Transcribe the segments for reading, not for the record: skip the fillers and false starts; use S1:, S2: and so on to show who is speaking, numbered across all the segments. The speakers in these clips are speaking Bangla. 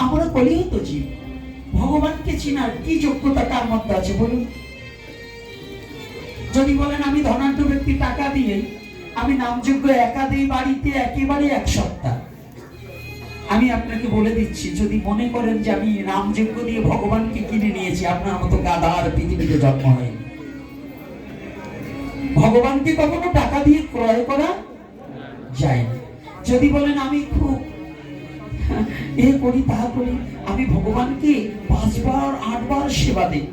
S1: আমরা বলিও তো জীব, ভগবানকে চিনার কি যোগ্যতা কার মধ্যে আছে বলুন? যদি বলেন আমি ধনাঢ্য ব্যক্তি, টাকা দিয়ে আমি নামযোগ্য একা দিই বাড়িতে একেবারে এক সপ্তাহ, আমি আপনাকে বলে দিচ্ছি, যদি মনে করেন যে আমি নামযোগ্য দিয়ে ভগবানকে কিনে নিয়েছি, আপনার মতো গাধার পৃথিবীতে জন্ম হয়নি। ভগবানকে কখনো টাকা দিয়ে ক্রয় করা যায় না। যদি বলেন আমি খুব এ করি তা করি, আমি ভগবানকে 5 বার 8 বার সেবা দিই,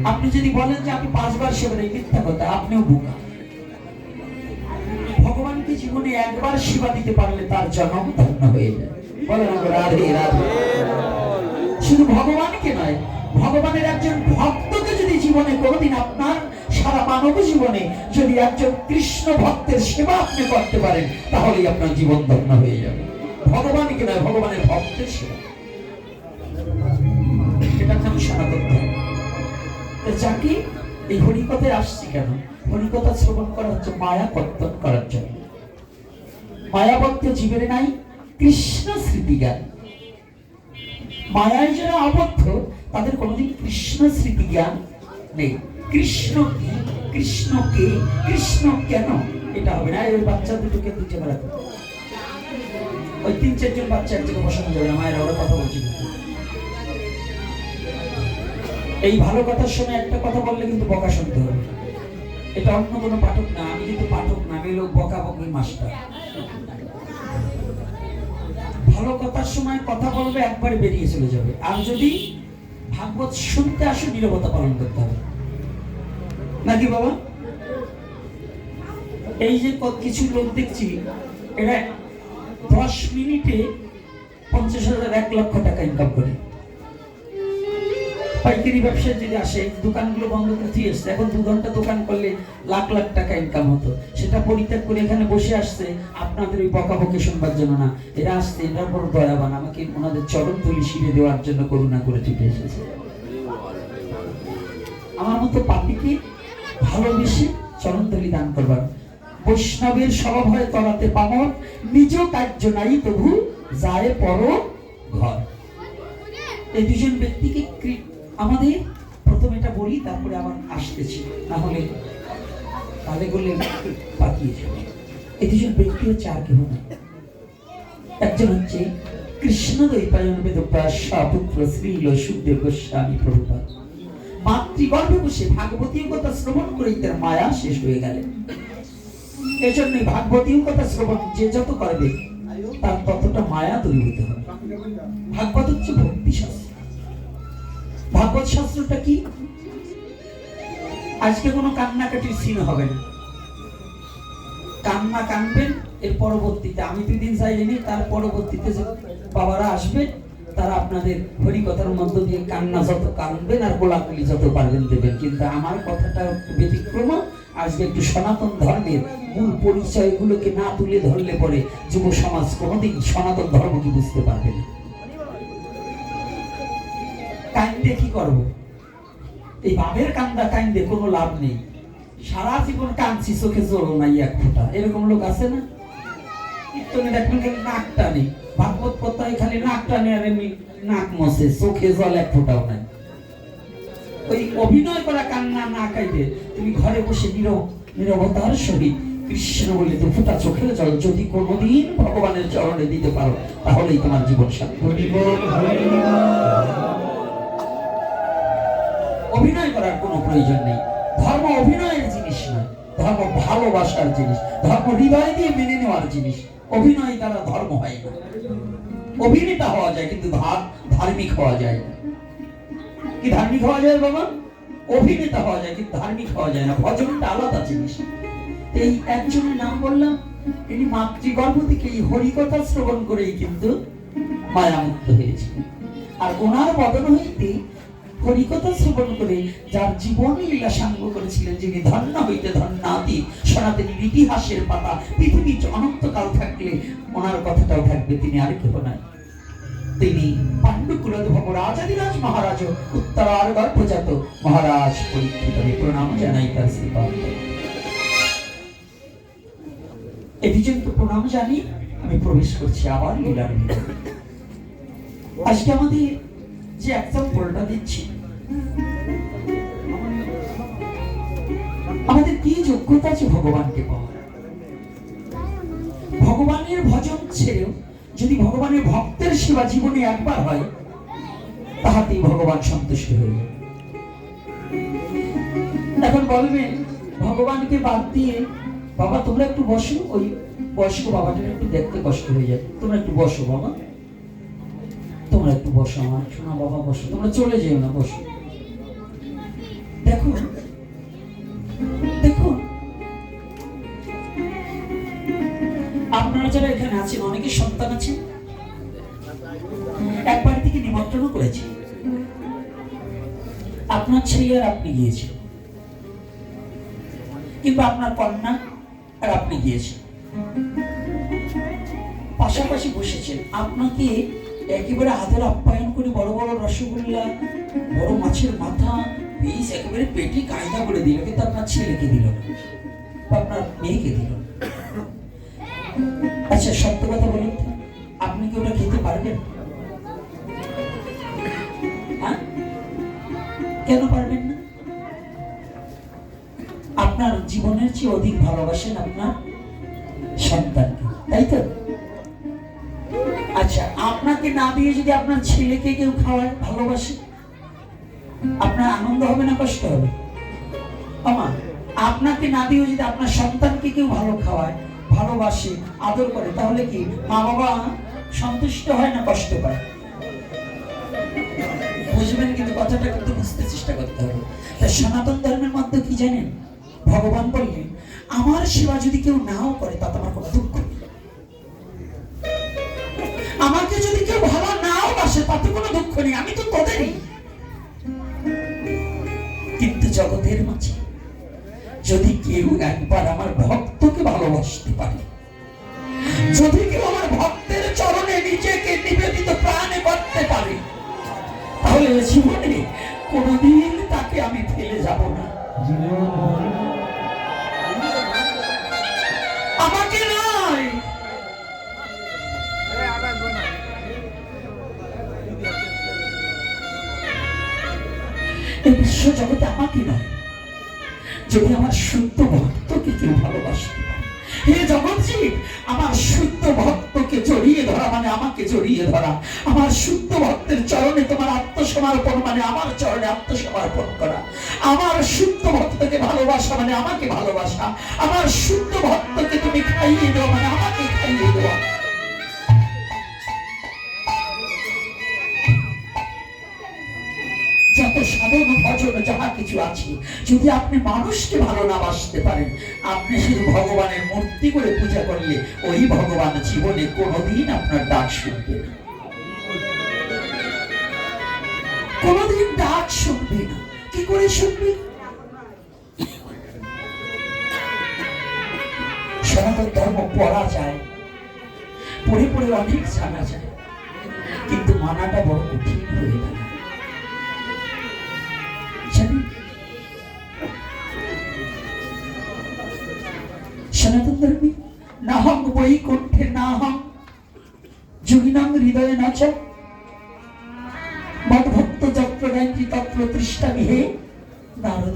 S1: আপনি যদি বলেন যে আমি 5 বার সেবা দিই, মিথ্যা কথা, আপনিও বোকা। ভগবানকে জীবনে একবার সেবা দিতে পারলে তার জন্ম ধন্য হয়ে যায়। বলেন রাধে রাধে। শুধু ভগবানকে নয়, ভগবানের একজন ভক্তকে যদি জীবনে কোনোদিন আপনার সারা মানব জীবনে যদি একজন কৃষ্ণ ভক্তের সেবা আপনি করতে পারেন, তাহলেই আপনার জীবন ধন্য হয়ে যাবে। ভগবানকে নয়, ভগবানের ভক্তের সেবা, এটা কেন শোনা করতে হবে? যাকে এই হরিকথায় আসছি কেন? হরিকথা শ্রবণ করা হচ্ছে মায়া কর্তন করার জন্য। মায়াবদ্ধ জীবের নাই কৃষ্ণ স্মৃতি জ্ঞান। মায়ায় যারা আবদ্ধ তাদের কোনোদিন কৃষ্ণ স্মৃতি জ্ঞান নেই। কৃষ্ণ কি, কৃষ্ণ কে, কৃষ্ণ কেন, এটা হবে না। ওই বাচ্চা দুটোকে খুঁজে বেড়াতে, ওই 3-4 জন বাচ্চা এক জায়গায় বসানো যাবে না, মায়েরা ওরা কথা বলছিল। এই ভালো কথার সময় একটা কথা বললে কিন্তু বকা শুনতে হবে। এটা অন্য কোনো পাঠক না, আমি কিন্তু পাঠক না, আমি লোক বকা বকি মাস্টার। ভালো কথার সময় কথা বলবে, একবারে বেরিয়ে চলে যাবে। আর যদি ভাগবত শুনতে আসো, নীরবতা পালন করতে হবে, নাকি বাবা? এই যে কিছু লোক দেখছি, এরা 10 মিনিটে 50,000 1 লক্ষ টাকা ইনকাম করে। পাইকারি ব্যবসায় যদি আসে, দোকানগুলো বন্ধ করে দিয়ে এসছে, এখন 2 ঘন্টা দোকান করলে লাখ লাখ টাকা ইনকাম হতো, সেটা পরিত্যাগ করে এখানে বসে আসছে আপনাদের ওই বকাবকি শুনবার জন্য না। এরা আসছে, এরা বড় দয়াবান, আমাকে ওনাদের চরণ ধুলি ছিঁড়ে দেওয়ার জন্য করুণা করে ছুটে এসেছে। আমার মতো পাপিকে ভালোবেসে চরণ ধুলি দান করবার। বৈষ্ণবের স্বভাব হয় তলাতে পামর, নিজ কার্য নাই তবু যায় পর ঘর। এই দুজন ব্যক্তিকে আমাদের প্রথম এটা বলি, তারপরে আবার আসতেছি, না হলে তাহলে বললে পাকিয়ে যাবে। এই দুজন ব্যক্তি হচ্ছে আর কেউ না, একজন হচ্ছে কৃষ্ণ দ্বৈপায়ন বেদব্যাস পুত্র শ্রীল সুখদেব গোস্বামী প্রভুপাদ। মাতৃগর্ভে বসে ভাগবতীয় কথা শ্রবণ করে তার মায়া শেষ হয়ে গেলেন। এজন্যই ভাগবতীয় কথা শ্রবণ যে যত করবে তার ততটা মায়া দূরীভূত হবে। ভাগবত হচ্ছে ভক্তি শাস্ত্র। ভাগবত শাস্ত্রটা কি? আজকে কোনো কান্নাকাটির সিন হবে না, কান্না কানবেন এর পরবর্তীতে। আমি 2 দিন যাইনি, তার পরবর্তীতে যে বাবারা আসবে তারা আপনাদের হরিকথার মধ্য দিয়ে কান্না যত কানবেন আর গোলাগুলি যত পারবেন দেবেন। কিন্তু আমার কথাটা ব্যতিক্রম। আজকে একটু সনাতন ধর্মের মূল পরিচয়গুলোকে না তুলে ধরলে পরে যুব সমাজ কোনোদিন সনাতন ধর্ম কি বুঝতে পারবে না। কান্দে কি করবো? এই বাবের কান্দা কান্দে কোনো লাভ নেই। সারা জীবন কাঁদছি, চোখে জল নাই এক ফোঁটা, এরকম লোক আছে না? কীর্তনে দেখবেন খালি নাক টানে, ভাগবত কথায় খালি নাক টানে আর এমনি নাক মশে, চোখে জল এক ফোঁটাও নাই। ওই অভিনয় করা কান্না না কাইদে তুমি ঘরে বসে নীরবতার সহিত কৃষ্ণ বলে তো ফোঁটা চোখের জল যদি কোনোদিন ভগবানের চরণে দিতে পারো, তাহলেই তোমার জীবন সার্থক। অভিনয় করার কোনো প্রয়োজন নেই। ধর্ম অভিনয়ের জিনিস নয়, ধর্ম ভালোবাসার জিনিস, ধর্ম হৃদয় দিয়ে মেনে নেওয়ার জিনিস। অভিনয় দ্বারা ধর্ম হয় না। অভিনেতা হওয়া যায় কিন্তু ধার্মিক হওয়া যায় না। কি ধার্মিক হওয়া যায় বাবা? অভিনেতা হওয়া যায় কিন্তু ধার্মিক হওয়া যায় না। ভজনটা আলাদা জিনিস। এই একজনের নাম বললাম, তিনি মাতৃগর্ভ থেকে এই হরিকথা শ্রবণ করেই কিন্তু মায়ামুক্ত হয়েছে। আর ওনার বদন হইতে হরিকথা শ্রবণ করে যার জীবন লীলা সাঙ্গ করেছিলেন, যিনি ধন্য হইতে ধন্যাতি সনাতনী ইতিহাসের পাতা পৃথিবী অনন্তকাল থাকলে ওনার কথাটাও থাকবে। তিনি আর কেউ নাই, তিনি পাণ্ডুকুলোদ্ভব রাজাধিরাজ মহারাজ উত্তরার গর্ভজাত মহারাজ পরীক্ষিত। প্রণাম জানাই তার শ্রীপাদ। এই দুজনকে প্রণাম জানি আমি প্রবেশ করছি আবার লীলার ভিতরে। আজকে আমাদের যে এক্সাম্পলটা দিচ্ছি, আমাদের কি যোগ্যতা আছে ভগবানকে পাওয়ার? ভগবানের ভজন ছেড়েও যদি ভগবানের ভক্তের সেবা জীবনে একবার হয়, তাহাতেই ভগবান সন্তুষ্ট হয়ে যায়। এখন বলবেন ভগবানকে বাদ দিয়ে, বাবা তোমরা একটু বসো, ওই বয়স্ক বাবাটার একটু দেখতে কষ্ট হয়ে যায়, তোমরা একটু বসো বাবা, তোমরা একটু বসো আমার শোনা বাবা, বসো, তোমরা চলে যেও না, বসো। দেখো দেখো, আপনারা যারা এখানে আছেন অনেকের সন্তান আছে, একবার থেকে নিমন্ত্রণ করেছে, আপনার ছেলে আর আপনি গিয়েছেন, কিংবা আপনার কন্যা আর আপনি গিয়েছেন, পাশাপাশি বসেছেন, আপনাকে একেবারে আদর আপ্যায়ন করে বড় বড় রসগোল্লা, বড় মাছের মাথা, পিস একেবারে পেটে কায়দা করে দিল, কিন্তু আপনার ছেলেকে দিল না বা আপনার মেয়েকে দিল না। আচ্ছা সত্য কথা বলুন, আপনি কি ওটা খেতে পারবেন? হ্যাঁ, কেন পারবেন না? আপনার জীবনের চেয়ে অধিক ভালোবাসেন আপনার সন্তানকে, তাই তো? আচ্ছা আপনাকে না দিয়ে যদি আপনার ছেলেকে কেউ খাওয়ায়, ভালোবাসে, আপনার আনন্দ হবে না কষ্ট হবে? আমার আপনাকে না দিয়েও যদি আপনার সন্তানকে কেউ ভালো খাওয়ায়, ভালোবাসে, আদর করে, তাহলে কি মা বাবা সন্তুষ্ট হয় না কষ্ট পায়? বুঝবেন, কিন্তু কথাটা কিন্তু বুঝতে চেষ্টা করতে হবে। তাই সনাতন ধর্মের মধ্যে কি জানেন, ভগবান বললেন আমার সেবা যদি কেউ নাও করে তাতে আমার কোনো দুঃখ নেই, আমাকে যদি কেউ ভালো নাও বাসে তাতে কোনো দুঃখ নেই, আমি তো তোদেরই। কিন্তু জগতের মাঝে যদি কেউ একবার আমার ভক্তকে ভালোবাসতে পারে, যদি কেউ আমার ভক্তের চরণে নিজেকে নিবেদিত প্রাণে করতে পারে, তাহলে জীবনে কোনদিন তাকে আমি ফেলে যাব না। আমাকে নয়, এই বিশ্ব জগতে আমাকে নয়, যদি আমার শুদ্ধ ভক্তকে কেউ ভালোবাসতে পারে, হে জগৎজীব, আমার শুদ্ধ ভক্তকে জড়িয়ে ধরা মানে আমাকে জড়িয়ে ধরা, আমার শুদ্ধ ভক্তের চরণে তোমার আত্মসমর্পণ মানে আমার চরণে আত্মসমর্পণ করা, আমার শুদ্ধ ভক্তকে ভালোবাসা মানে আমাকে ভালোবাসা, আমার শুদ্ধ ভক্তকে তুমি খাইয়ে দেওয়া মানে আমাকে খাইয়ে দেওয়া। যত সাধন ভজন যাহা কিছু আছে, যদি আপনি মানুষকে ভালো না বাসতে পারেন, আপনি শুধু ভগবানের মূর্তি করে পূজা করলে ওই ভগবান জীবনে কোনোদিন আপনার ডাক শুনবে না, কোনোদিন ডাক শুনবে না। কি করে শুনবে? সনাতন ধর্ম পড়া যায়, পড়ে পড়ে অনেক জানা যায়, কিন্তু মানাটা বড় কঠিন হয়ে যায়। সনাতন ধর্মে নাহং বৈকুণ্ঠে নাহং যোগিনাং হৃদয়ে নাচ মদ্ভক্ত যত্র গায়ন্তি তত্র তৃষ্ণামি হে নারদ।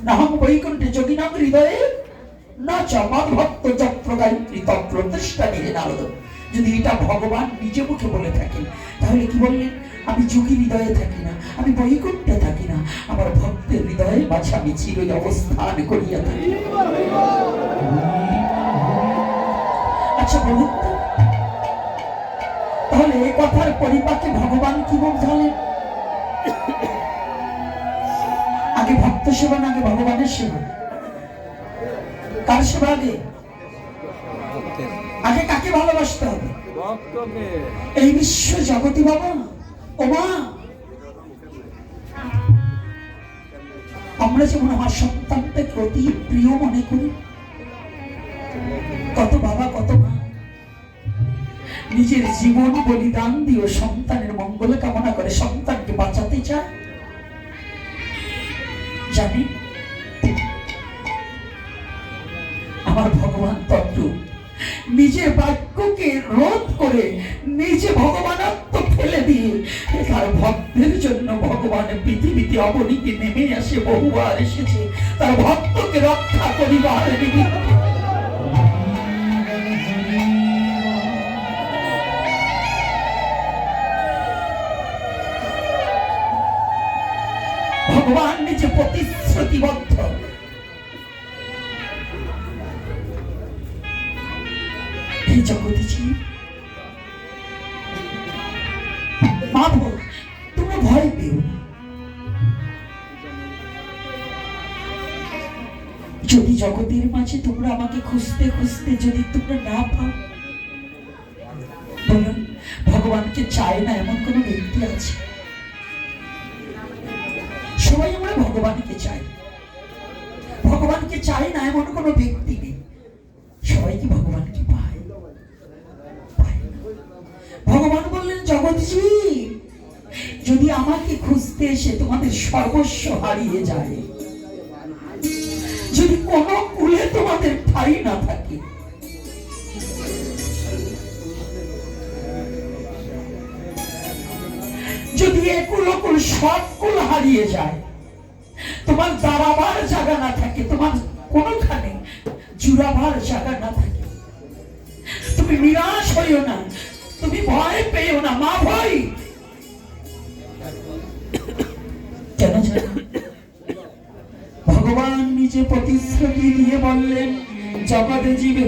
S1: নাহং বৈকুণ্ঠে যোগিনাং হৃদয়ে নাচ মদ্ভক্ত যত্র গায়ন্তি তত্র তৃষ্ণামি হে নারদ। যদি এটা ভগবান নিজে মুখে বলে থাকেন, তাহলে কি বললেন? আমি যোগী হৃদয়ে থাকি না, আমি বৈকুণ্ঠে থাকি না, আমার ভক্তের হৃদয়ে মাঝে আমি চিরই অবস্থান করিয়া থাকি। আচ্ছা বলুন তো, তাহলে এই কথার পরিপাকে ভগবান কি বোঝালেন? আগে ভক্ত সেবা না আগে ভগবানের সেবা? কার সেবা আগে? আগে কাকে ভালোবাসতে হবে? এই বিশ্ব জগতি বাবা, ও মা, আমরা যেমন আমার সন্তানটাকে অতি প্রিয় মনে করি, কত বাবা কত মা নিজের জীবন বলিদান দিয়ে সন্তানের মঙ্গল কামনা করে, সন্তানকে বাঁচাতে চায়। জানি আমার ভগবান তত্ত্ব নিজের বাক্যকে রোধ করে নিজে ভগবানত্ব ফেলে দিয়ে ভক্তের জন্য ভগবান পৃথিবীতে অবনীতে নেমে আসে, বহুবার এসেছে তার ভক্তকে রক্ষা করিবার নিমিত্তে। ভগবান নিজে প্রতিশ্রুতিবদ্ধ, এই জগতে জীব মাধব তোমরা ভয় পেও না। যদি জগতের মাঝে তোমরা আমাকে খুঁজতে খুঁজতে যদি তোমরা না পাও, বলুন ভগবানকে চায় না এমন কোন ব্যক্তি আছে? সবাই আমরা ভগবানকে চাই, ভগবানকে চাই না এমন কোন ব্যক্তি নেই। সবাই কি ভগবানকে পায়? ভগবান বললেন জগৎজী, যদি আমাকে খুঁজতে এসে তোমাদের সর্বস্ব হারিয়ে যায়, যদি কোন কুলে তোমাদের ঠাঁই না থাকে, যদি একুল অকুল সব কুল হারিয়ে যায়, তোমার দাঁড়াবার জায়গা না থাকে, তোমার কোনখানে জুড়াবার জায়গা না থাকে, তুমি নিরাশ হইও না, তুমি ভয় পেও না। মা ভয় কেন জানো? ভগবান নিজে প্রতিশ্রুতি দিয়ে বললেন জগৎ জীবে,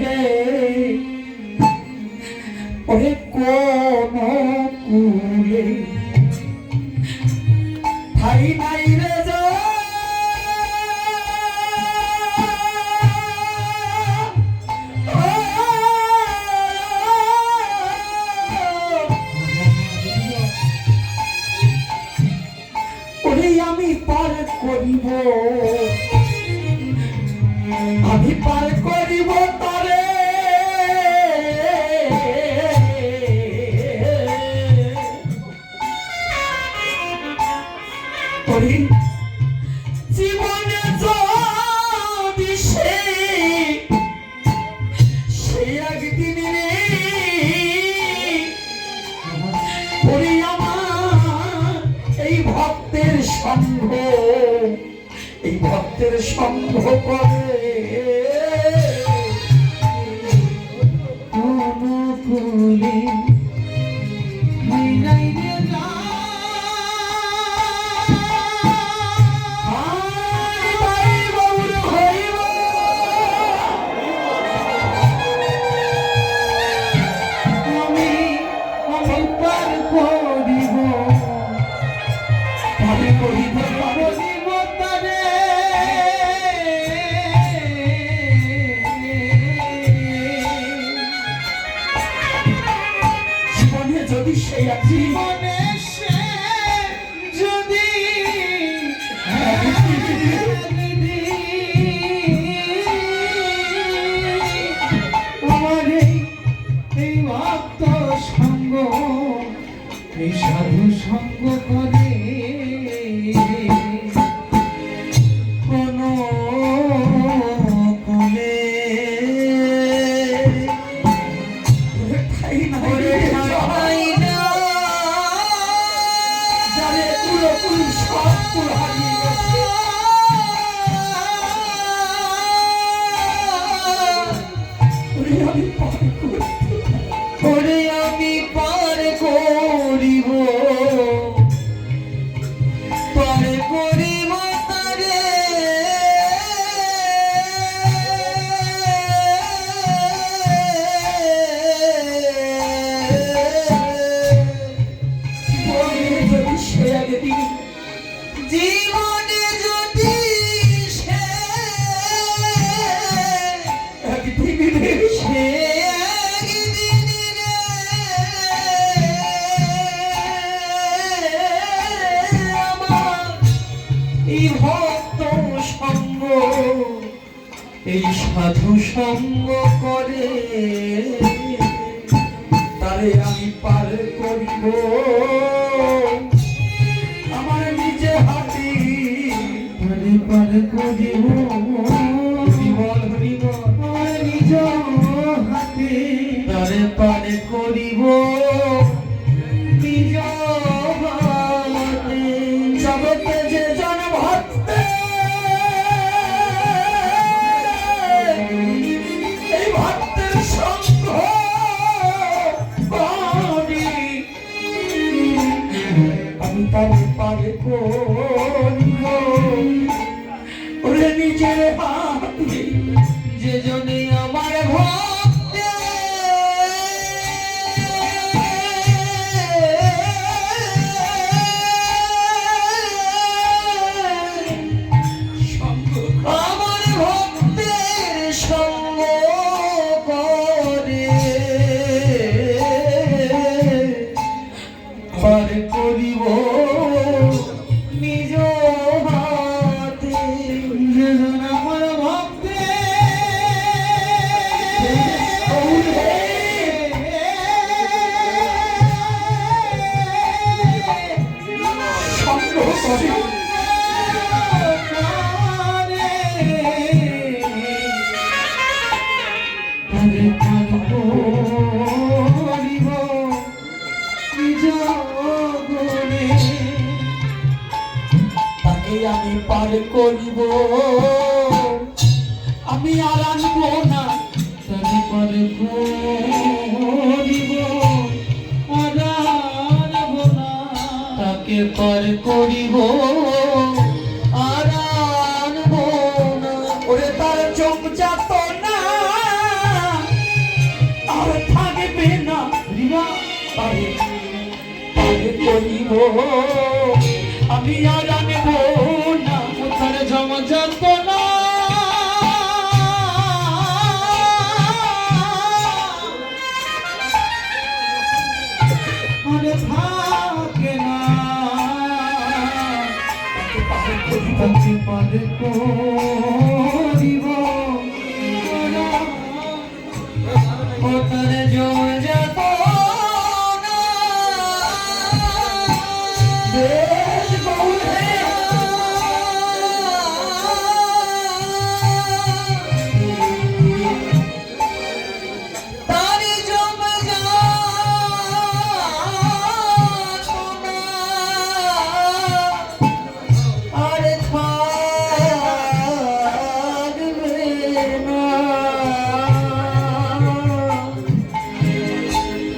S1: ওরে কোন কুলে ঠাই নাই রে যা, আমি পার করিব, আমি পার করিব তারে, জীবনে যদি সে একদিন রে আমার এই ভক্তের সঙ্গ, এই ভক্তের সঙ্গ করে অনুকূলে যদি সেই জীবনে সে যদি আমার এই ভক্ত সঙ্গ, এই সাধু সঙ্গ করে কোন কুলে ঠাই নাই, যারে পুরোপুর সব কুল হারিয়ে গেছে, ওরে আমি পার করিব, পার করিব তারে, যদি সে একদিন, জীবনে যদি সে একদিন, সে এই ভক্ত সঙ্গ, এই সাধু সঙ্গ করে তারে আমি পার করিব আমার নিজে হাতে, তারে পার করিব আমার নিজ হাতে, তারে পার করিব নিজ হাতে। তারে পারে করিব ওরে নিজের হাতে যে জনে আমার ভক্তে আমার ভক্তের সঙ্গ করে পার করিব নিজ হাতে আমার ভক্তে আমি পার করিব আমি আর আনব না তারে পার করিব আর আনব না তাকে পার করিব আর আনব না ওরে তার চোখ যাত না আর থাকবে না রিবা পারে পারে করিব আমি আর আনব না তার জমা যাত না আরে থাকে না তাকে পারে করিব ও তার জমা যাত না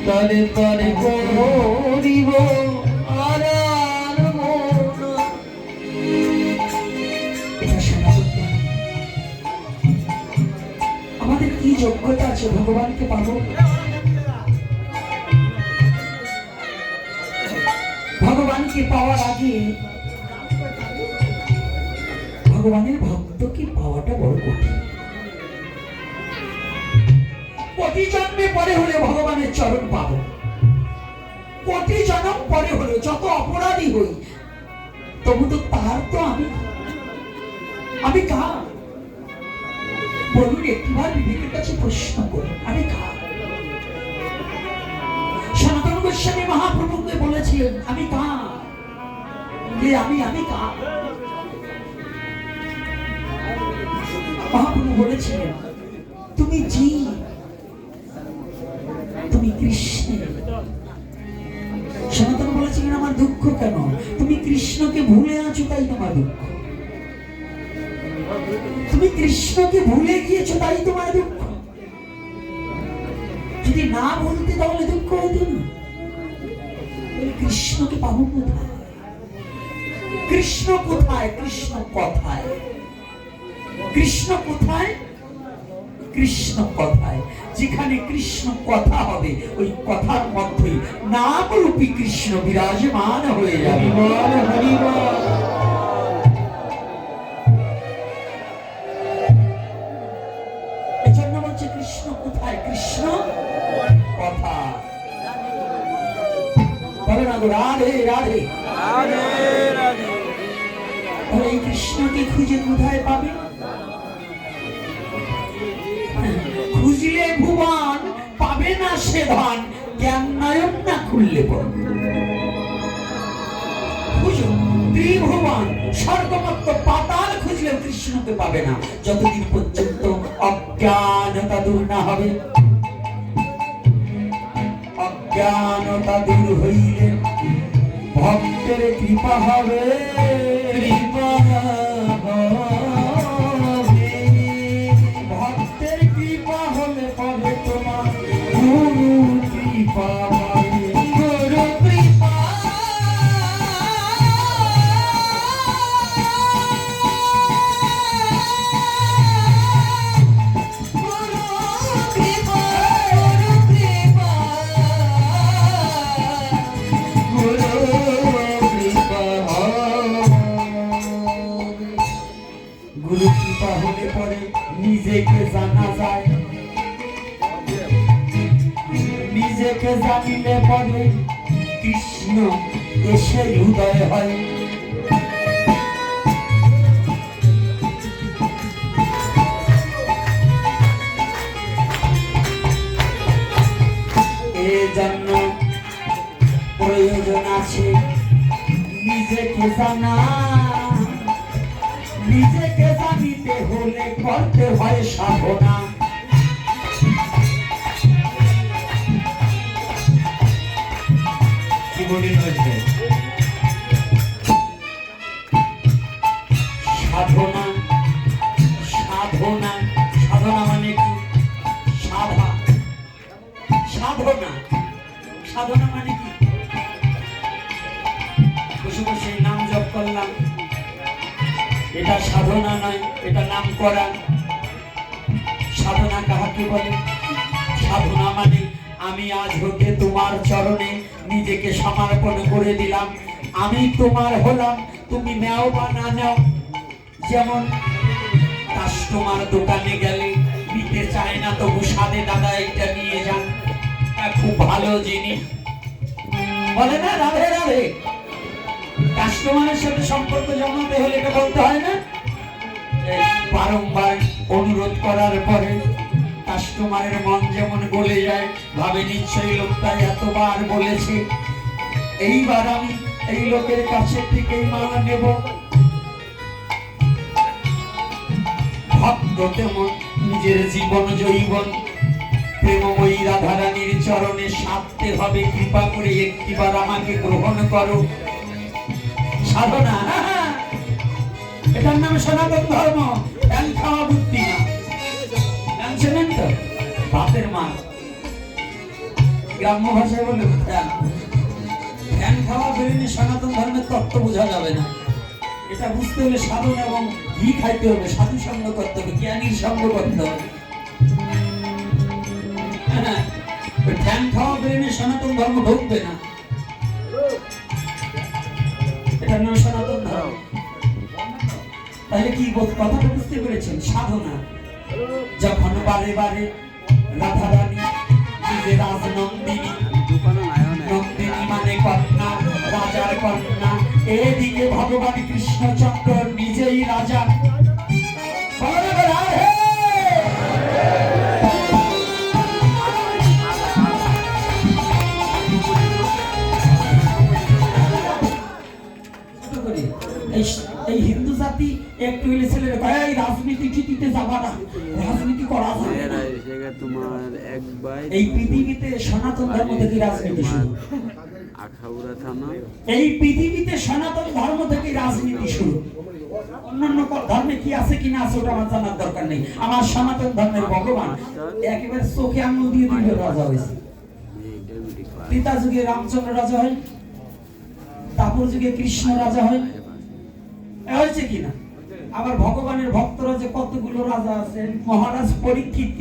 S1: তারে পারে করিব আর আনব না এটা শোনা করতে আমাদের কি যোগ্যতা আছে ভগবানকে পাবো ভগবানকে পাওয়ার আগে ভগবানের ভক্তকে পাওয়াটা বড় কঠিন কোটি জন্মে পরে হলে ভগবানের চরণ পাবো কোটি জন্ম পরে হলে যত অপরাধী হই তবু তো তার তো আমি কার বলুন একটিবার বিবেকের কাছে প্রশ্ন করুন আমি কার সনাতন গোস্বামী মহাপ্রভুকে বলেছিলেন আমি কার যে আমি কার মহাপ্রভু বলেছিলেন তুমি জীব তুমি কৃষ্ণের সনাতন বলেছিলেন আমার দুঃখ কেন তুমি কৃষ্ণকে ভুলে আছো তাই তোমার দুঃখ তুমি কৃষ্ণকে ভুলে গিয়েছো তাই তোমার দুঃখ যদি না বলতে তাহলে দুঃখ হতো না কৃষ্ণকে পাবো কোথায় কৃষ্ণ কোথায় কৃষ্ণ কথায় কৃষ্ণ কোথায় কৃষ্ণ কথায় যেখানে কৃষ্ণ কথা হবে ওই কথার মধ্যেই নামরূপী কৃষ্ণ বিরাজমান হয়ে যাবে এজন্য বলছে কৃষ্ণ কোথায় কৃষ্ণ কথা বলে না গো রাধে রাধে এই কৃষ্ণকে খুঁজে কোথায় পাবে খুঁজলে ভুবন পাবে না সে ধন জ্ঞান নয়ন না খুললে পড়বে খুঁজো ত্রিভুবন স্বর্গমত্ত পাতাল খুঁজলেও কৃষ্ণকে পাবে না যতদিন পর্যন্ত অজ্ঞানতা দূর না হবে অজ্ঞানতা দূর হইলে ভক্তের কৃপা হবে কৃপা ভক্তের কৃপা হলে পরে তোমার গুরু কৃপা গুরু কৃপা কৃষ্ণ এসে হৃদয় হয়। এজন্য প্রয়োজন আছে নিজেকে জানা, নিজেকে জানিতে হলে করতে হয় সাধনা। সাধনা সাধনা সাধনা মানে কি? সাধা সাধনা সাধনা মানে কি? বসে বসে নাম জপ করলাম, এটা সাধনা নয়, এটা নাম করা। সাধনা কাহাকে বলে? সাধনা মানে আমি আজ হতে তোমার চরণে নিজেকে সমর্পণ করে দিলাম, আমি তোমার হলাম, তুমি নাও বা না নাও। যেমন কাস্টমার দোকানে গেলে নিতে চায় না, তবু সাদে দাদা এটা নিয়ে যান, খুব ভালো জিনিস বলে না, রাধে রাধে। কাস্টমারের সাথে সম্পর্ক জমাতে হলে এটা বলতে হয় না? বারংবার অনুরোধ করার পরে কাস্টমারের মন যেমন গলে যায়, ভাবে নিশ্চয়ই লোকটা এতবার বলেছে, এইবার আমি এই লোকের কাছে থেকেই মাল নেব। ভক্ত তেমন নিজের জীবন জৈবন প্রেমময়ী রাধারানীর চরণে সাধতে হবে, কৃপা করে একটিবার আমাকে গ্রহণ করো। সাধনা, এটার নাম সনাতন ধর্ম। ধ্যান খাওয়া বুদ্ধি না, জানছেন তো? বাপের মা গ্রাম্য ভাষায় বলে ধ্যান খাওয়া বেরিয়ে সনাতন ধর্মের তত্ত্ব বোঝা যাবে না। এটা বুঝতে হলে সাধন এবং ঘি খাইতে হবে, সাধু সঙ্গ করতে হবে, জ্ঞানীর সঙ্গ করতে হবে। ধ্যান খাওয়া বেরিয়ে সনাতন ধর্ম ঢুকবে না, এটার নাম সনাতন ধর্ম। তাহলে কি কথাটা বুঝতে পেরেছেন? সাধনা যখন বারে বারে রাধারানী নিজের রাজনন্দিনী, নন্দিনী মানে কন্যা, রাজার কন্যা, এদিকে ভগবান কৃষ্ণচন্দ্র নিজেই রাজা। এই হিন্দু জাতি একটু হলে ছেলেরা কয় এই রাজনীতি টিটিতে যাবা না, রাজনীতি করা যাবে না। এই পৃথিবীতে সনাতন ধর্ম থেকে রাজনীতি শুরু, এই পৃথিবীতে সনাতন ধর্ম থেকে রাজনীতি শুরু। অন্যান্য ধর্মে কি আছে কিনা আছে ওটা আমার জানার দরকার নেই। আমার সনাতন ধর্মের ভগবান একেবারে চোখে আঙুল দিয়ে দিল রাজা হয়েছে। ত্রেতা যুগে রামচন্দ্র রাজা হয়, তারপর যুগে কৃষ্ণ রাজা হয়, হয়েছে কিনা? আবার ভগবানের ভক্তরা যে কতগুলো রাজা আছে, মহারাজ পরীক্ষিত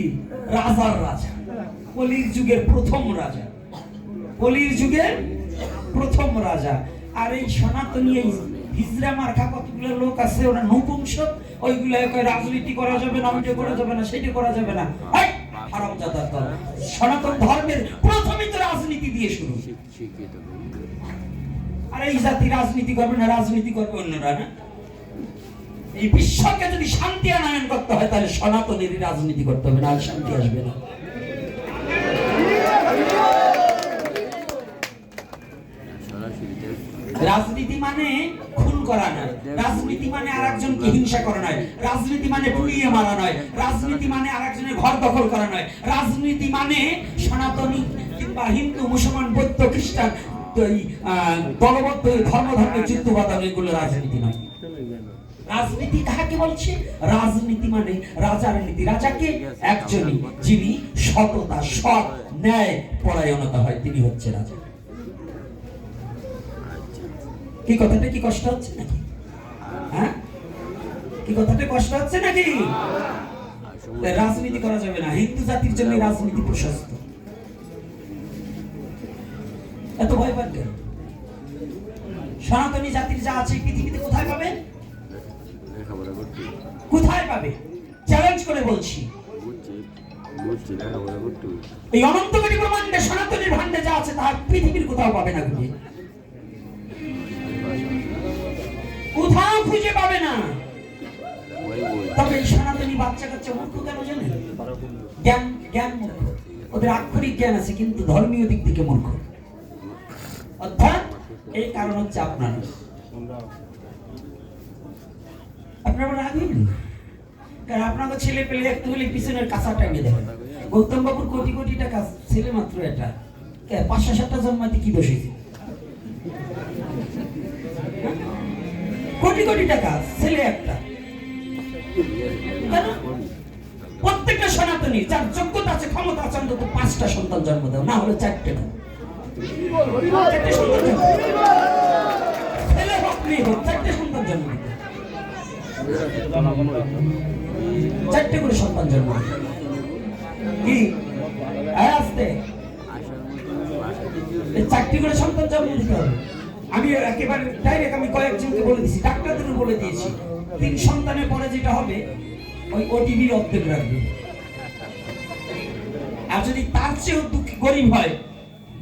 S1: রাজার রাজা, কলির যুগের প্রথম রাজা, কলির যুগের প্রথম রাজা। আর এই সনাতনী এই হিজড়া মার্কা কতগুলো লোক আছে, ওরা নপুংসক, ওইগুলো রাজনীতি করা যাবে না, ওইটা করা যাবে না, সেটা করা যাবে না। হারামজাদার দল। সনাতন ধর্মের প্রথমই তো রাজনীতি দিয়ে শুরু। আর এই জাতি রাজনীতি করবে না, রাজনীতি করবে অন্যরা না। এই বিশ্বকে যদি শান্তি আনয়ন করতে হয় তাহলে সনাতনের রাজনীতি করতে হবে, না শান্তি আসবে না। রাজনীতি মানে খুন করা নয়, রাজনীতি মানে আরেকজনকে হিংসা করা নয়, রাজনীতি মানে পুড়িয়ে মারা নয়, রাজনীতি মানে আরেকজনের ঘর দখল করা নয়, রাজনীতি মানে সনাতনী কিংবা হিন্দু মুসলমান বৌদ্ধ খ্রিস্টান দলবদ্ধ ধর্মের যুদ্ধ বাতাবরণ, এগুলো রাজনীতি নয়। রাজনীতি কাকে বলছে? রাজনীতি মানে রাজার নীতি। রাজাকে একজনই, যিনি সততা, সৎ, ন্যায় পরায়ণতা হয়, তিনি হচ্ছে রাজা। কি কথাটা কি কষ্ট হচ্ছে নাকি? হ্যাঁ, কি কথাটা কষ্ট হচ্ছে নাকি? রাজনীতি করা যাবে না, হিন্দু জাতির জন্য রাজনীতি প্রশস্ত। এত ভয় পান কেন? সনাতনী জাতির যা আছে পৃথিবীতে কোথায় পাবে? কোথায় পাবে? চ্যালেঞ্জ করে বলছি, এই অনন্ত কোটি ব্রহ্মাণ্ডে সনাতনীর ভাণ্ডে যা আছে তা পৃথিবীর কোথাও পাবে না। খুঁজে পাবে না। তবে এই সনাতনী বাচ্চা কাচ্চা মূর্খ কেন জানেন? জ্ঞান জ্ঞান মূর্খ, ওদের আক্ষরিক জ্ঞান আছে কিন্তু ধর্মীয় দিক থেকে মূর্খ। অর্থাৎ এই কারণ হচ্ছে আপনারা রাখবেন, কারণ আপনাদের ছেলে পেলে একটু হলে পিছনের কাঁচা টানিয়ে দেবেন। গৌতম বাবুর কোটি কোটি টাকা, ছেলে মাত্র এটা, ৫-৭টা জন্মাতে কি দোষ হয়েছে? কোটি কোটি টাকা, ছেলে একটা। প্রত্যেকটা সনাতনী যার যোগ্যতা আছে, ক্ষমতা আছে, অন্তত 5টা সন্তান জন্ম দাও, না হলে 4টে দাও। ছেলে হোক মেয়ে হোক, 4টে সন্তান জন্ম দিতে, 4টে করে সন্তান জন্ম কি আসতে 4টি করে সন্তান জন্ম দিতে হবে। আমি একেবারে ডাইরেক্ট আমি কয়েকজনকে বলে দিয়েছি, ডাক্তারদেরও বলে দিয়েছি, 3 সন্তানের পরে যেটা হবে ওই ওটিভির অর্ধেক রাখবে। আর যদি তার চেয়েও গরিব হয়,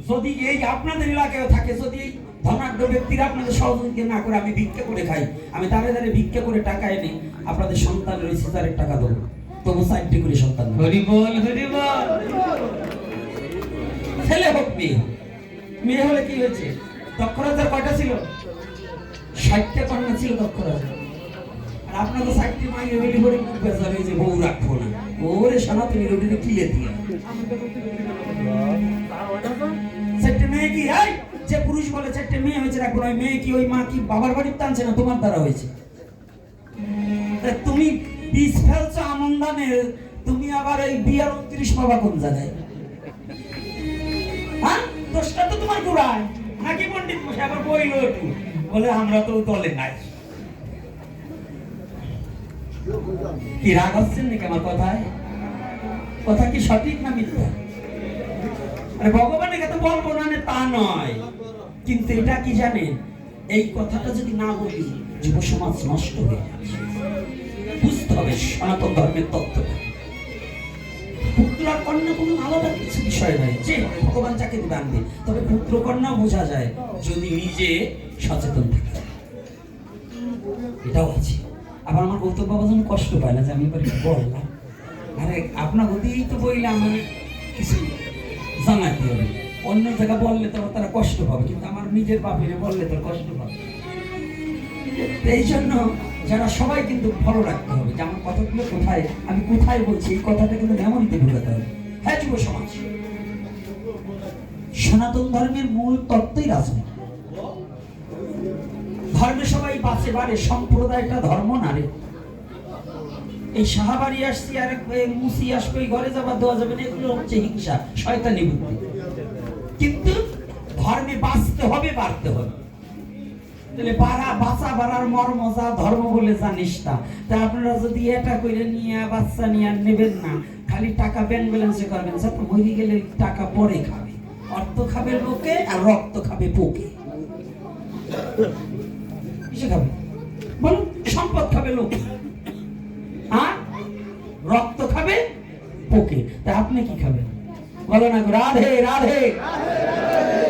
S1: যদি এই আপনাদের এলাকায় থাকে, যদি এই ধনাঢ্য ব্যক্তিরা আপনাদের সহযোগিতা না করে, আমি ভিক্ষা করে খাই, আমি দাঁড়ে দাঁড়ে ভিক্ষা করে টাকা এনে আপনাদের সন্তানের ওই সিজারের টাকা দেবো, তবু 4টি করে সন্তান। হরি বল হরি বল। ছেলে হোক মেয়ে, মেয়ে হলে কি হয়েছে? দক্ষরাজার কয়টা ছিল? 60টা কন্যা ছিল দক্ষরাজার। আর আপনাদের 60টি মাইয়ে বেলি করে মুখ বেজার হয়েছে, বউ রাখবো না, ওরে সনাতনী রোডে কিলে দিয়ে 4টে মেয়ে কি যে পুরুষ বলে 4টে মেয়ে হয়েছে রাখবো না, ওই মেয়ে কি ওই মা কি বাবার বাড়ির টানছে না, তোমার দ্বারা হয়েছে। তুমি বীজ ফেলছো আমন ধানের, তুমি আবার এই বিয়ার 29 পাবা কোন জায়গায়? হ্যাঁ, দোষটা তো তোমার গোড়ায় নাকি? পণ্ডিত মশাই আবার বইলো একটু, বলে আমরা তো দলে নাই। কি রাগ হচ্ছেন নাকি আমার কথায়? কথা কি সঠিক না মিথ্যা? আরে ভগবানের কথা বলবো না তা নয়, কিন্তু এটা কি জানেন, এই কথাটা যদি না বলি যুব সমাজ নষ্ট হয়ে যাবে। বুঝতে হবে সনাতন ধর্মের তত্ত্বটা। পুত্র আর কন্যা কোনো আলাদা কিছু বিষয় নয়, যে ভগবান যাকে আনবে, তবে পুত্র কন্যাও বোঝা যায় যদি নিজে সচেতন থাকে, এটাও আছে। আবার আমার গৌতম বাবা যেন কষ্ট পায় না যে আমি এবার বললাম, আরে আপনার গতিই তো বললাম, আমি কিছু জানাতে হবে, অন্য জায়গা বললে তো তারা কষ্ট পাবে, কিন্তু আমার নিজের বাপেরে বললে তো কষ্ট পাবে। এই জন্য যারা সবাই কিন্তু ফলো রাখতে হবে যে আমার কথাগুলো কোথায়, আমি কোথায় বলছি, এই কথাটা কিন্তু মেমোরিতে ঢুকাতে হবে। হ্যাঁ যুব সমাজ, সনাতন ধর্মের মূল তত্ত্বই রাজনীতি। ধর্মে সবাই বাঁচে বাড়ে, সম্প্রদায়টা ধর্ম না রে। এই সাহাবাড়ি আসছি আর মুসি আসবে, ঘরে যাবার দেওয়া যাবে না, এগুলো হচ্ছে হিংসা, শয়তানি বুদ্ধি। কিন্তু ধর্মে বাঁচতে হবে, বাড়তে হবে। তাহলে বাঁচা বাড়ার মর্ম যা ধর্ম বলে জানিস না, তা আপনারা যদি এটা করে নিয়ে বাচ্চা নিয়ে নেবেন না, খালি টাকা ব্যাংক ব্যালেন্সে করবেন, সব মরে গেলে টাকা পরে খাবে, অর্থ খাবে লোকে আর রক্ত খাবে পোকে। কিসে খাবে বলুন? সম্পদ খাবে লোকে আর রক্ত খাবে পোকে। তা আপনি কি খাবেন বলো না? রাধে রাধে।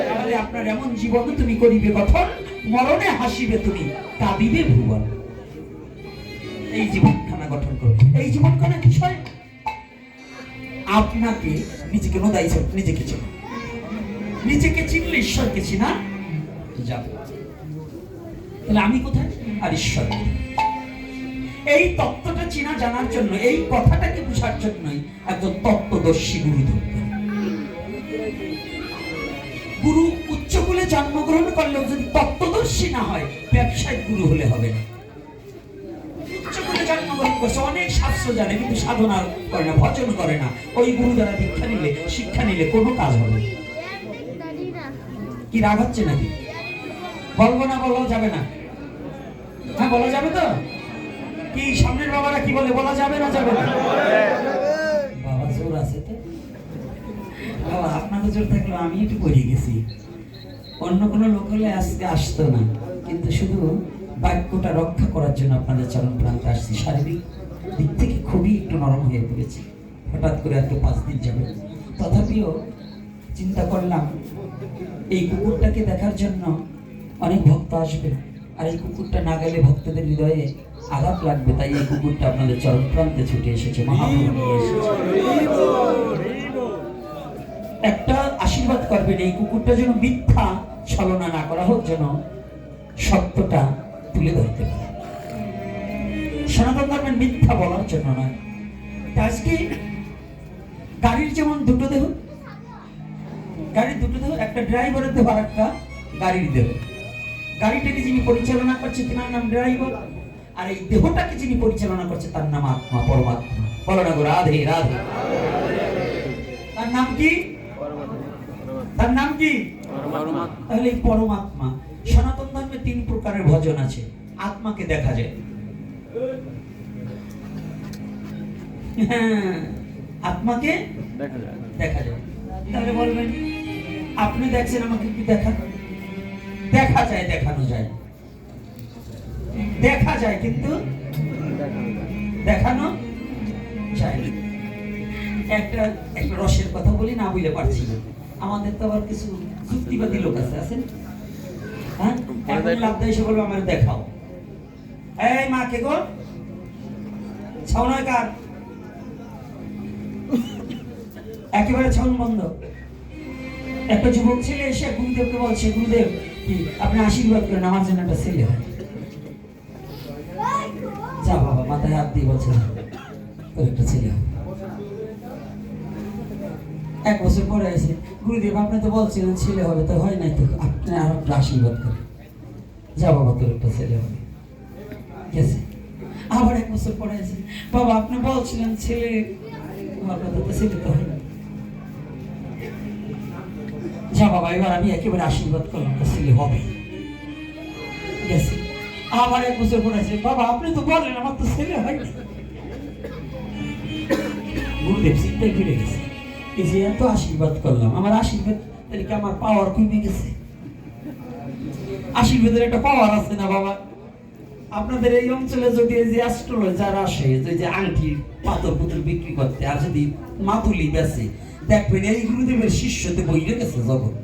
S1: তাহলে আপনার এমন জীবন তুমি করিবে গঠন, মরণে হাসিবে তুমি, কাঁদিবে ভুবন। এই জীবনখানা গঠন করো। এই জীবনখানা বিষয় আপনাকে নিজেকে নোদাই, নিজেকে চিনো, নিজেকে চিনলে ঈশ্বরকে চিনা যাবে। তাহলে আমি কোথায় আর ঈশ্বর? এই তত্ত্বটা চেনা জানার জন্য, এই কথাটাকে বোঝার জন্যই একজন তত্ত্বদর্শী গুরু দরকার। গুরু উচ্চকুলে জন্মগ্রহণ করলেও যদি তত্ত্বদর্শী না হয়, ব্যবসায়িক গুরু হলে হবে না। উচ্চকুলে জন্মগ্রহণ করছে, অনেক শাস্ত্র জানে কিন্তু সাধনা করে না, ভজন করে না, ওই গুরু দ্বারা দীক্ষা নিলে, শিক্ষা নিলে কোনো কাজ হবে না। কি রাগ হচ্ছে নাকি? বলবো না, বলাও যাবে না? হ্যাঁ বলা যাবে তো? কি সামনের বাবারা কি বলে, বলা যাবে না যাবে না? বাবা জোর আছে তো বাবা, আপনাদের জোর থাকলে আমি একটু পড়ে গেছি। অন্য কোনো লোক হলে আজকে আসতো না, কিন্তু শুধু বাক্যটা রক্ষা করার জন্য আপনাদের চরণ প্রান্তে আসছি। শারীরিক দিক থেকে খুবই একটু নরম হয়ে পড়েছি, হঠাৎ করে এত 5 দিন যাবে। তথাপিও চিন্তা করলাম এই কুকুরটাকে দেখার জন্য অনেক ভক্ত আসবে, আর এই কুকুরটা না গেলে ভক্তদের হৃদয়ে আঘাত লাগবে, তাই এই কুকুরটা আপনাদের চরণ প্রান্তে ছুটে এসেছে, মহাপ্রভু নিয়ে এসেছে। একটা আশীর্বাদ করবেন, এই কুকুরটা যেন মিথ্যা ছলনা না করা হোক, যেন সত্যটা তুলে ধরতে পারে। সনাতন ধর্মের মিথ্যা বলার জন্য নয়। আজকে গাড়ির যেমন দুটো দেহ, গাড়ির দুটো দেহ, একটা ড্রাইভারের দেহ আর একটা গাড়ির দেহ। গাড়িটাকে যিনি পরিচালনা করছে তার নাম ড্রাইভার, আর এই দেহটাকে যিনি পরিচালনা করছে তার নাম আত্মা, পরমাত্মা। বলো না গো রাধে রাধে। তার নাম কি? তার নাম কি? তাহলে এই পরমাত্মা। সনাতন ধর্মে 3 প্রকারের ভজন আছে। আত্মাকে দেখা যায়, হ্যাঁ, আত্মাকে দেখা যায়। তাহলে বলবেন আপনি দেখছেন, আমাকে কি দেখান? দেখা যায়, দেখানো যায়, দেখা যায় কিন্তু দেখানো যায় না। একটা রসের কথা বলি, না বুঝলে পারছি না। আমাদের তো আবার কিছু যুক্তিবাদী লোক আছে, হ্যাঁ, এখন লাভ দেয়, এসে বলবো আমার দেখাও। এই মা কে গো, ছাউনায় কার? একেবারে ছাউন বন্ধ। একটা যুবক ছেলে এসে গুরুদেবকে বলছে, গুরুদেব কি আপনি আশীর্বাদ করেন, আমার জন্য একটা ছেলে হয়। যা বাবা, মাথায় হাত দিয়ে বলছে একটা ছেলে হয়। 1 বছর পরে এসে, গুরুদেব আপনি তো বলছিলেন ছেলে হবে, তো হয় নাই, তো আপনি আর আশীর্বাদ করেন। যা বাবা, তোর একটা ছেলে হবে। গেছে। আবার 1 বছর পরে এসে, বাবা আপনি বলছিলেন ছেলে, ছেলে তো হয় না। যা বাবা, এবার আমি একেবারে আশীর্বাদ করলাম, তো ছেলে হবে। গেছে। আবার 1 বছর পরে এসে, বাবা আপনি তো বললেন আমার তো ছেলে হয় না। গুরুদেব চিন্তায় ফিরে গেছে, এই যে এত আশীর্বাদ করলাম, আমার আশীর্বাদ তাহলে কি আমার পাওয়ার কমে গেছে? আশীর্বাদের একটা পাওয়ার আছে না বাবা? আপনাদের এই অঞ্চলে যদি এই যে অ্যাস্ট্রোলজার আসে, যে আংটি পাথর পুতুল বিক্রি করতে, আর যদি মাতুলি বেচে, দেখবেন এই গুরুদেবের শিষ্যতে বইলে গেছে জগৎ।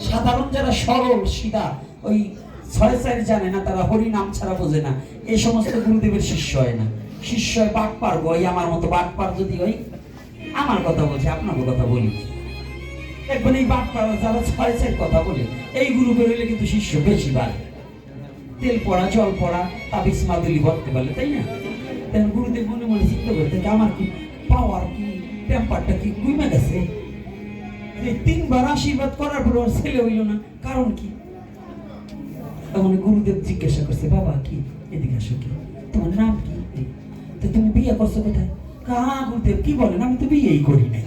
S1: সাধারণ যারা সরল সিধা ওই 6-4 জানে না, তারা হরি নাম ছাড়া বোঝে না, এই সমস্ত গুরুদেবের শিষ্য হয় না। শিষ্য হয় বাটপার, ওই আমার মতো বাটপার। যদি ওই আমার কথা বলছে, আপনার কথা বলি, দেখবেন এই বাটপার যারা 6-4 কথা বলে, এই গুরু বেরোলে কিন্তু শিষ্য বেশি বাড়ে। তেল পড়া, জল পড়া, তাবিজ মাদুলি ভরতে পারলে, তাই না? তাই গুরুদেব মনে মনে চিন্তা করতে, আমার কি পাওয়ার, কি টেম্পারটা কি কমে গেছে? 3 বার আশীর্বাদ করার পর ওর ছেলে হইল না, কারণ কি? তখন গুরুদেব জিজ্ঞাসা করছে, বাবা কি, এদিকে আসো, কি তোমার নাম কি? তো তুমি বিয়ে করছো কোথায়? হ্যাঁ গুরুদেব, কি বলেন, আমি তো বিয়েই করি নাই।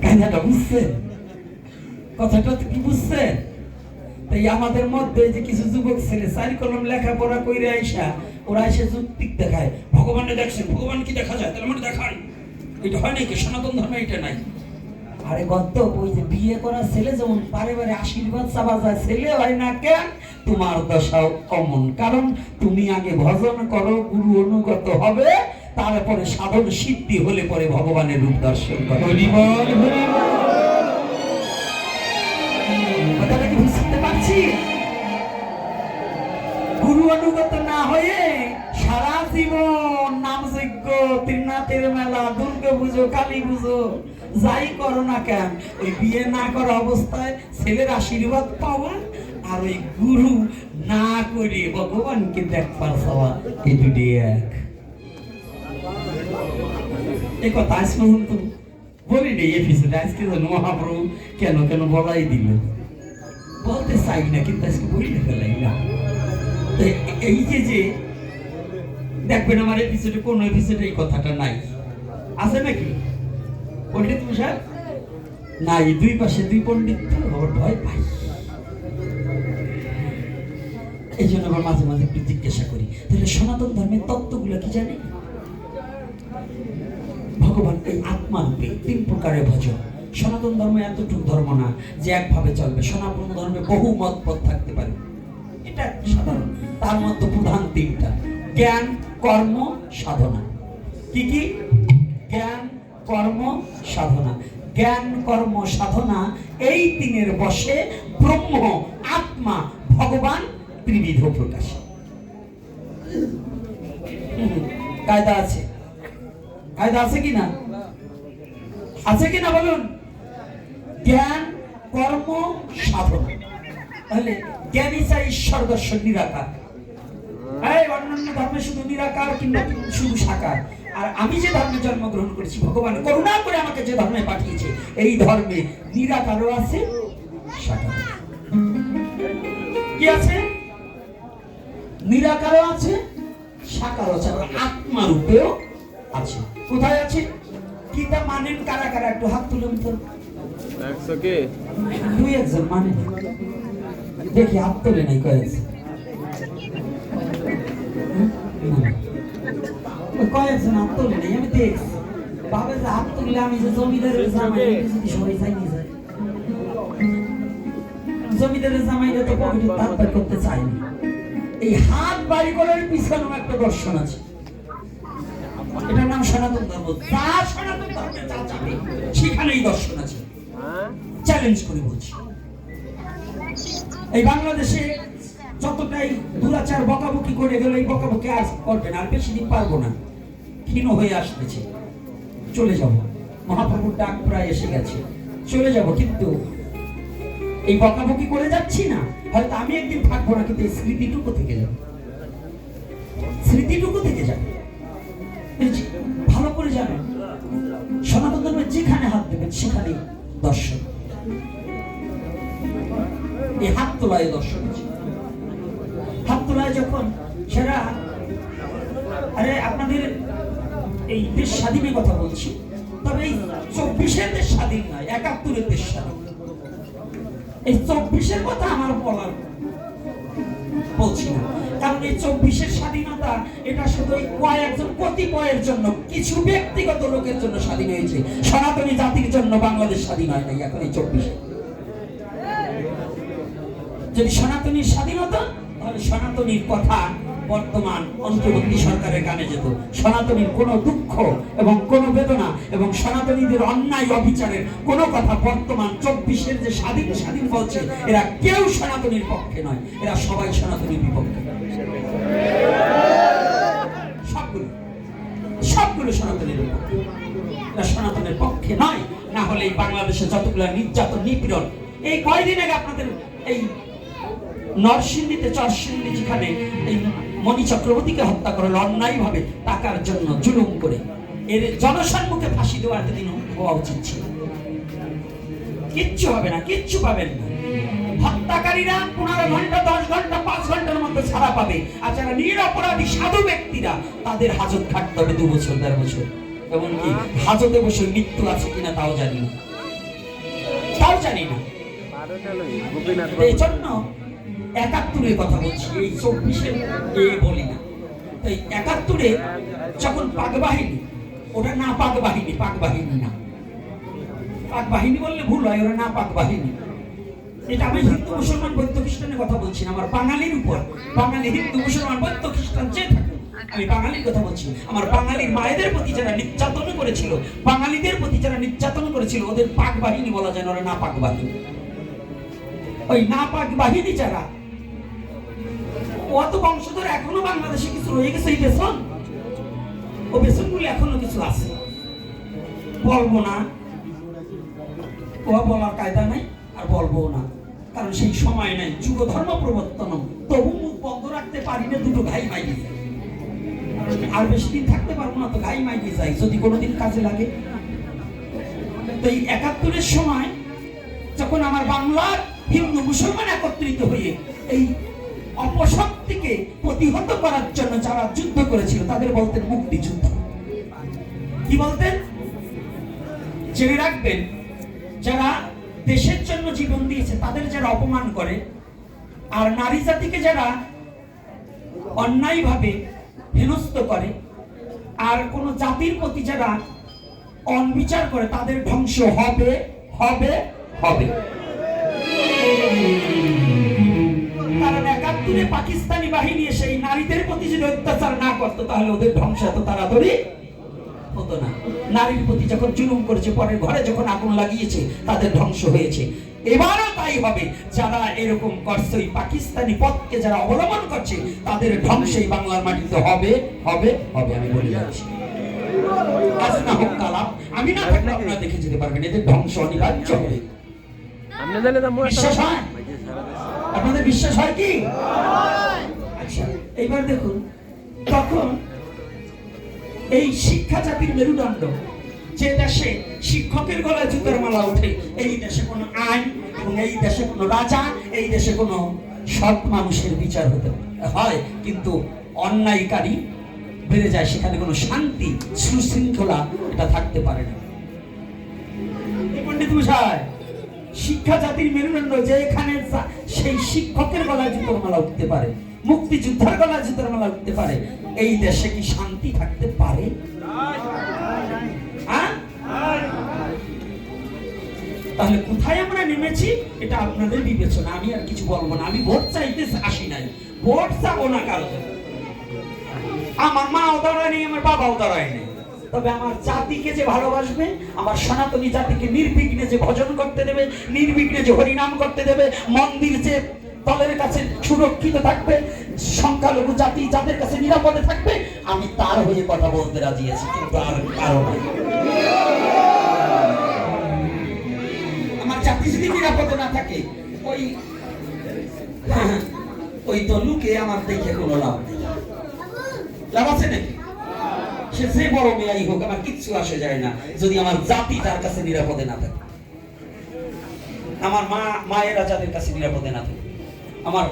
S1: কাহিনাটা বুঝছেন? কথাটা কি বুঝছেন? তাই আমাদের মধ্যে যে কিছু যুবক ছেলে 4 কলম লেখাপড়া কইরে আইসা, ওরা এসে যুক্তি দেখায়, ভগবানকে দেখছেন, ভগবান কি দেখা যায়, তাহলে মানে দেখান। এটা হয় নাকি? সনাতন ধর্মে এটা নাই। আরে গদ্য, ওই যে বিয়ে করা ছেলে যেমন বারে বারে আশীর্বাদ চাওয়া যায়, ছেলে হয় না কেন? তোমার দশাও অমন। কারণ তুমি আগে ভজন করো, গুরু অনুগত হবে, তারপরে সাধন সিদ্ধি হলে পরে ভগবানের রূপ দর্শন করো। কথাটা কি বুঝতে পারছি? গুরু অনুগত না হয়ে সারা জীবন নাম যজ্ঞ, ত্রিনাথের মেলা, দুর্গা পুজো, কালী পুজো যাই করো না কেন, ওই বিয়ে না করা অবস্থায় ছেলের আশীর্বাদ পাওয়া আর ওই গুরু না করে ভগবানকে দেখবার চাওয়া, এই দুটি এক। এই কথা আজ পর্যন্ত বলি নেই এপিসোডে, আজকে জানো মহাপ্রভু কেন কেন বলাই দিল, বলতে চাই না কিন্তু আজকে বইলে ফেলাই না। এই যে দেখবেন আমার এপিসোডে, কোন এপিসোডে এই কথাটা নাই, আছে নাকি পণ্ডিত মশাই? নাই, 2 পাশে 2 পণ্ডিত, আবার ভয় পাই। এই জন্য আবার মাঝে মাঝে একটু জিজ্ঞাসা করি, তাহলে সনাতন ধর্মের তত্ত্বগুলো কি জানে? ভগবান এই আত্মারূপে 3 প্রকারের ভজন। সনাতন ধর্ম এতটুকু ধর্ম না যে একভাবে চলবে। সনাতন ধর্মে বহু মত পথ থাকতে পারে, এটা সাধারণ। তার মধ্যে প্রধান 3টা: জ্ঞান, কর্ম, সাধনা। কি কি? জ্ঞান, কর্ম, সাধনা। জ্ঞান কর্ম সাধনা এই তিনের বশে ব্রহ্ম আত্মা ভগবান ত্রিবিধ প্রকাশ। কায়দা আছে, কায়দা আছে কিনা? আছে কিনা বলুন? জ্ঞান কর্ম সাধনা। তাহলে জ্ঞানী চাই ঈশ্বর দর্শন নিরাকার। অন্যান্য ধর্মে শুধু নিরাকার কিংবা শুধু সাকার। আর আমি যে ধর্মে জন্মগ্রহণ করেছি, ভগবান করুণা করে আমাকে যে ধর্মে পাঠিয়েছে, এই ধর্মে নিরাকারও আছে, সাকার কি আছে? নিরাকারও আছে, সাকারও আছে, আত্মা রূপেও আছে। কোথায় আছে? কিতা মানেন কারা কারা? একটু হাত তুলুন তো। দুই একজন মানে দেখি, হাত তুলে নাই কয়েকজন। কয়েকজন হাত তুলে নেই, আমি দেখছি। ভাবে যে হাত তুললে আমি যে জমিদারের জামাই, যদি সবাই জানিয়ে যায়, জমিদারের জামাইরা তো পকেটে হাত বের করতে চায়নি। এই হাত বাড়ি করার পিছনেও একটা দর্শন আছে, এটার নাম সনাতন ধর্ম। যা সনাতন ধর্মে যা যাবে সেখানেই দর্শন আছে। চ্যালেঞ্জ করে বলছি, এই বাংলাদেশে যতটাই দুরাচার বকাবকি করে গেল, এই বকাবকি আর করবে না, আর বেশি দিন পারবো না, ক্ষীণ হয়ে আসতেছে। চলে যাব, মহাপ্রভুর ডাক প্রায় এসে গেছে, চলে যাব। কিন্তু এই বকাবকি করে যাচ্ছি না, হয়তো আমি একদিন থাকবো না, কিন্তু এই স্মৃতিটুকু থেকে যাবে, স্মৃতিটুকু থেকে যাবে। ভালো করে জানেন, সনাতন ধর্মে যেখানে হাত দেবেন সেখানে দর্শন। এই হাত তোলায় দর্শন আছে। হাত তোলায় যখন সেরা, আরে আপনাদের এই দেশ স্বাধীনের কথা বলছি, তবে এই 24-এর দেশ স্বাধীন নয়, 71-এর দেশ স্বাধীন। এই 24-এর কথা আমার বলার বলছি না, কারণ এই 24-এর স্বাধীনতা এটা শুধু কয়েকজন কতিপয়ের জন্য, কিছু ব্যক্তিগত লোকের জন্য স্বাধীন হয়েছে। সনাতনী জাতির জন্য বাংলাদেশ স্বাধীন হয় নাই এখন এই 24-এ। যদি সনাতনীর স্বাধীনতা, তাহলে সনাতনীর কথা বর্তমান অন্তর্বর্তী সরকারের কানে যেত। সনাতনীর কোনো দুঃখ এবং কোনো বেদনা এবং সনাতনীদের অন্যায় অবিচারের কোনো কথা বর্তমান 24-এর যে স্বাধীন স্বাধীন বলছে, এরা কেউ সনাতনীর পক্ষে নয়, এরা সবাই সনাতনীর বিপক্ষে। সবগুলো সবগুলো সনাতনীর বিপক্ষে, এরা সনাতনের পক্ষে নয়। না হলে এই বাংলাদেশে যতগুলো নির্যাতন নিপীড়ন, এই কয়দিন আগে আপনাদের এই নরসিংদীতে, চরসিংদী, যেখানে এই মণি চক্রবর্তীকে হত্যা করলো অন্যায় ভাবে টাকার জন্য জুলুম করে, এর জনসম্মুখে ফাঁসি দেওয়ার দিন হওয়া উচিত ছিল। কিচ্ছু হবে না, কিচ্ছু পাবেন না। হত্যাকারীরা 15 ঘন্টা, 10 ঘন্টা, 5 ঘন্টার মধ্যে ছাড়া পাবে, আর যারা নিরপরাধী সাধু ব্যক্তিরা, তাদের হাজত খাটতে হবে 2 বছর 1.5 বছর। এমনকি হাজতে বসে মৃত্যু আছে কিনা তাও জানি না, তাও জানি না। এই জন্য 71-এর কথা বলছি, এই 24-এর বলি না। এই 71-এ যখন পাক বাহিনী, ওটা না পাক বাহিনী, পাক বাহিনী না, পাক বাহিনী বললে ভুল হয়, ওরা না পাক বাহিনী। এটা আমি হিন্দু মুসলমান বৌদ্ধ খ্রিস্টানের কথা বলছি না, আমার বাঙালির উপর, বাঙালি হিন্দু মুসলমান বৌদ্ধ খ্রিস্টান যে থাকে, আমি বাঙালির কথা বলছি। আমার বাঙালির মায়েদের প্রতি যারা নির্যাতন করেছিল, বাঙালিদের প্রতি যারা নির্যাতন করেছিল, ওদের পাক বাহিনী বলা যায় না, ওরা না পাক বাহিনী। ওই না পাক বাহিনী যারা, অত বংশধর এখনো বাংলাদেশে কিছু রয়ে গেছে, এই বেসন, ও বেসনগুলো এখনো কিছু আছে। বলবো না, ও বলার কায়দা নাই, আর বলবো না, কারণ সেই সময় নাই। যুগ ধর্ম প্রবর্তন, তবু মুখ বন্ধ রাখতে পারি না, দুটো ঘাই মাইনে যায়। আর বেশি দিন থাকতে পারবো না, তো ঘাই মাইনে যায় যদি কোনোদিন কাজে লাগে। তো এই 71-এর সময় যখন আমার বাংলার হিন্দু মুসলমান একত্রিত হয়ে এই অপশক্তিকে প্রতিহত করার জন্য যারা যুদ্ধ করেছিল, তাদের বলতেন মুক্তিযুদ্ধ। কি বলতেন? জেনে রাখবেন, যারা দেশের জন্য জীবন দিয়েছে তাদের যারা অপমান করে, আর নারী জাতিকে যারা অন্যায়ভাবে হেনস্থ করে, আর কোন জাতির প্রতি যারা অনবিচার করে, তাদের ধ্বংস হবে হবে হবে। কারণ 71-এ পাকিস্তানি বাহিনী সেই নারীদের প্রতি যদি অত্যাচার না করতো, তাহলে ওদের ধ্বংস এত তাড়াতাড়ি হতো না। নারীর প্রতি যখন জুলুম করেছে, পরের ঘরে যখন আগুন লাগিয়েছে, তাদের ধ্বংস হয়েছে। এবারও তাই হবে। যারা এরকম করছে, ওই পাকিস্তানি পথকে যারা অবলম্বন করছে, তাদের ধ্বংসই বাংলার মাটিতে হবে হবে হবে, আমি বলে যাচ্ছি। আজ না হোক কাল, আমি না থাকলে আপনারা দেখে যেতে পারবেন, এদের ধ্বংস অনিবার্য হবে। বিশ্বাস হয়? আপনাদের বিশ্বাস হয় কি? আচ্ছা, এইবার দেখুন, তখন এই শিক্ষা জাতির মেরুদণ্ড, যে দেশে শিক্ষকের গলায় জুতার মালা ওঠে, এই দেশে কোনো আইন এবং এই দেশে কোনো রাজা, এই দেশে কোনো সৎ মানুষের বিচার হতে হয়, কিন্তু অন্যায়কারী বেড়ে যায়, সেখানে কোনো শান্তি সুশৃঙ্খলা এটা থাকতে পারে না। পণ্ডিত মশাই, শিক্ষা জাতির মেরুদণ্ড, যে এখানে সেই শিক্ষকের গলায় জুতার মালা উঠতে পারে, মুক্তিযোদ্ধার গলায় জুতার মালা উঠতে পারে, এই দেশে কি শান্তি থাকতে পারে? তাহলে কোথায় আমরা নেমেছি এটা আপনাদের বিবেচনা, আমি আর কিছু বলবো না। আমি ভোট চাইতে আসি নাই, ভোট চাবো না কারো। আমার মাও দাঁড়ায়নি, আমার বাবাও দাঁড়ায়নি, তবে আমার জাতিকে যে ভালোবাসবে, আমার সনাতনী জাতিকে নির্বিঘ্নে যে ভজন করতে দেবে, নির্বিঘ্নে যে হরিনাম করতে দেবে, মন্দির যে দলের কাছে সুরক্ষিত থাকবে, সংখ্যালঘু জাতি যাদের কাছে নিরাপদে থাকবে, আমি তার হয়ে কথা বলতে রাজি আছি, কিন্তু আর কারো নাই। আমার জাতি যদি নিরাপদে না থাকে, ওই দলুকে আমার দেখে কোনো লাভ নেই। লাভ আছে নাকি? সে যে বড় মেয়াই হোক, আমার কিচ্ছু আসে যায় না যদি আমার জাতি তার কাছে নিরাপদে না থাকে, আমার মায়েরা যাদের কাছে নিরাপদে না থাকে, আমার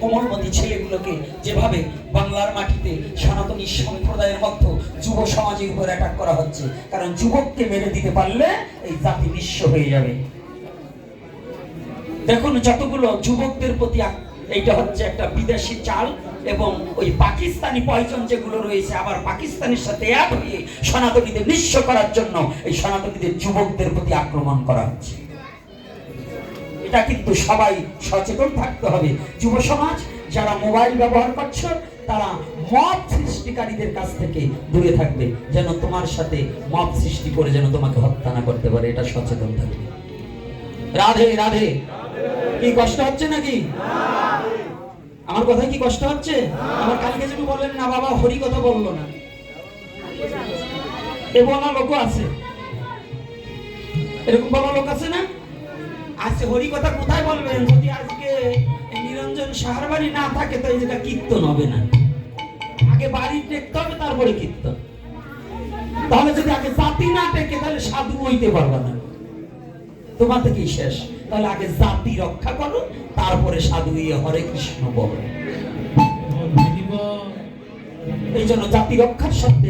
S1: কোমলমতি ছেলেগুলোকে যেভাবে বাংলার মাটিতে সনাতনী সম্প্রদায়ের মধ্যে যুব সমাজের উপর অ্যাটাক করা হচ্ছে, কারণ যুবককে মেরে দিতে পারলে এই জাতি নিঃস্ব হয়ে যাবে। দেখুন, যতগুলো যুবকদের প্রতি, এইটা হচ্ছে একটা বিদেশি চাল, এবং ওই পাকিস্তানি পয়জন যেগুলো রয়েছে, আবার পাকিস্তানের সাথে এক হয়ে সনাতনীদের নিঃস্ব করার জন্য এই সনাতনীদের যুবকদের প্রতি আক্রমণ করা হচ্ছে। এটা কিন্তু সবাই সচেতন থাকতে হবে। যুব সমাজ যারা মোবাইল ব্যবহার করছো, তারা মব সৃষ্টিকারীদের কাছ থেকে দূরে থাকবে, যেন তোমার সাথে মব সৃষ্টি করে যেন তোমাকে হত্যা না করতে পারে, এটা সচেতন থাকবে। রাধে রাধে। কি কষ্ট হচ্ছে নাকি? আমার কথায় কি কষ্ট হচ্ছে? আমার কালকে যেন বললেন না বাবা হরি কথা বললো না, এ বলা লোক আছে, এরকম বলা লোক আছে না? আজকে হরি কথা কোথায় বলবেন? যদি আজকে নিরঞ্জন সাহার বাড়ি না থাকে, তো এই জায়গা কীর্তন হবে না। আগে বাড়ি দেখতে হবে, তারপরে কীর্তন। তাহলে যদি আগে জাতি না টেকে, তাহলে সাধু হইতে পারবে না, তোমার থেকেই শেষ। তাহলে আগে জাতি রক্ষা করো, তারপরে সাধু হয়ে হরে কৃষ্ণ বলো। এই জন্য জাতি রক্ষার সাথে